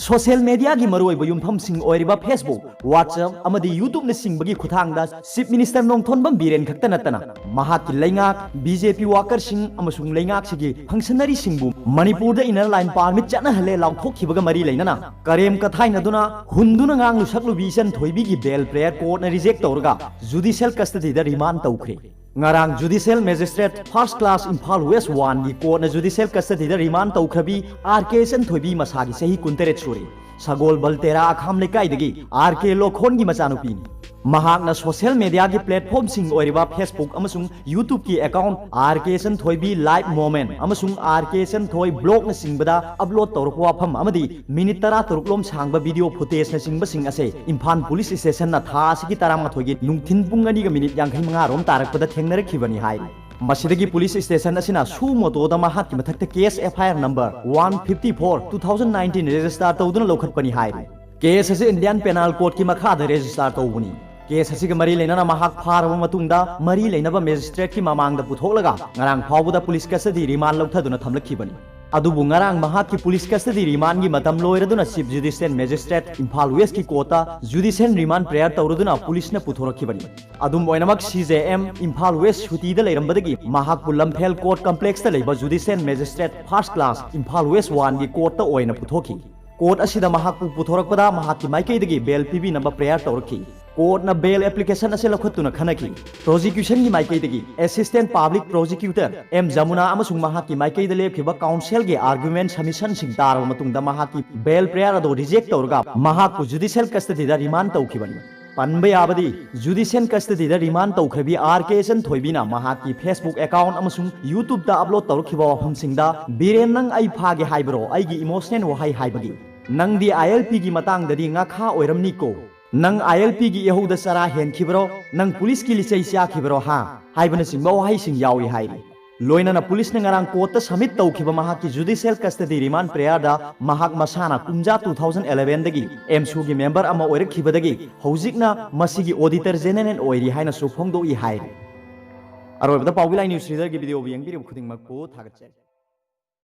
Social media की मरोइब युमफमसिंग ओइरिबा फेसबुक, व्हाट्सएप अमदी यूट्यूब ने सिंबगी खुथांगदा चीफ मिनिस्टर नोंथोनबम बीरेन खक्ता नतना महाकी लैंगाक बीजेपी वाकर सिंह अमसुंग लैंगाक सिगी फंक्शनरी सिंगबु मणिपुर इनर लाइन पारमिट चनहले लाउथोखिबगा मरी लैनना करेम कथाइनदुना हुंदुना ngang lusaklubi chen thoibi gi bail prayer court na reject torga judicial custody da remand tawkhre ngarang judicial magistrate first class Imphal West 1 gi court na judicial custody da remand tawkhrabi RK chen thoibi masagi sahi kunteret suri sagol baltera akham lekai dagi RK lokhon gi machanupi ni महाकना social media की platform सिंग ओरिबा Facebook अमसुंग YouTube की account RK Sanathoibi live moment अमसुंग RK Sanathoi blog न सिंगबदा upload तौरक वाफम अमदी मिनिट 10 तरुकलोम सांगबा वीडियो फुटेज न सिंगबा सिंग असे इम्फाल पुलिस स्टेशन न था सिगी तरामाथोगी नुंथिन पुंग अनिगा मिनिट 55 रोम तारकपदा थेंगनरखिबनी हाय मसिदगी पुलिस स्टेशन असिना सु मोटोदा महात की मथक्ते केस FIR नंबर 154 2019 रजिस्टर तौदुना लौखटपनी हाय केस असे इंडियन पेनल कोड की मखादा रजिस्टर तौबुनी केस असिग मरी लेना महाक फारबा मतुंगदा मरी लेनबा मजिस्ट्रेट की ममांगदा पुथोलगा ngarang फावबदा पुलिस कस्टडी रिमांड लौथदुना थमलखिबनी अदुबु ngarang महाक की पुलिस कस्टडी रिमांड की मतम लोइरदुना chief judicial magistrate Imphal west की कोर्टा जुडिशियल रिमांड प्रेयर तौरदुना पुलिस न पुथोरखिबनी अदुम ओइनमक CJM इम्फाल वेस्ट छुटीदा लेरमबदगी महाक पुलमफेल कोर्ट कॉम्प्लेक्स ता लेबा judicial magistrate first class Imphal west 1 की कोर्ट ओइना पुथोखी कोर्ट असिदा महाक पुथोरकपदा महाक की माइकैदगी बेल पीबी नंबर प्रेयर तौरखी कोर्ट न बेल एप्लीकेशन असे लखतुना खनकी प्रोसिक्यूशन की माइकैदगी assistant public prosecutor M Jamuna अमसुंग महाकी माइकैद लेखिबा काउंसिल के आर्गुमेंट सबमिशन सिंग तारबा मतुंगदा महाकी बेल प्रेयर अदो रिजेक्ट तौरगा महाकु जुडिशियल कस्टडी दा रिमांड तौखिबनी पनबे आबदी जुडिशियल कस्टडी दा रिमांड तौखबी RK सन थोइबिना महाकी फेसबुक अकाउंट अमसुंग यूट्यूब दा अपलोड तौरखिबा वफमसिंगदा बीरेन नंग आई फागे हाइबरो आइगी इमोशनल वहाई हाइबगी नंगदी ILP की मतंगददी ngakha ओइरमनिको नंग ILP की यहूदा सरा हेनखिबरो नंग पुलिस की लिचै चाखिबरो हा हाइबन सिंबा वहाई सिंग यावी हाइरी लोइना पुलिस ने ngarang कोर्ट सबमिट तौखिबा महाक की जुडिशियल कस्टडी रिमांड प्रेयर दा महाक मसाना कुंजा 2011 दगी एमसू की मेंबर अमा ओइरखिबदगी हौजिकना मसिगी ऑडिटर जनरल ओइरी हाइना सुफोंगदो इ हाइरी अरोबदा पाउगी लाइन न्यूज रीडर की वीडियो बियंग बिरु खुदिंग मकपो थागतचे।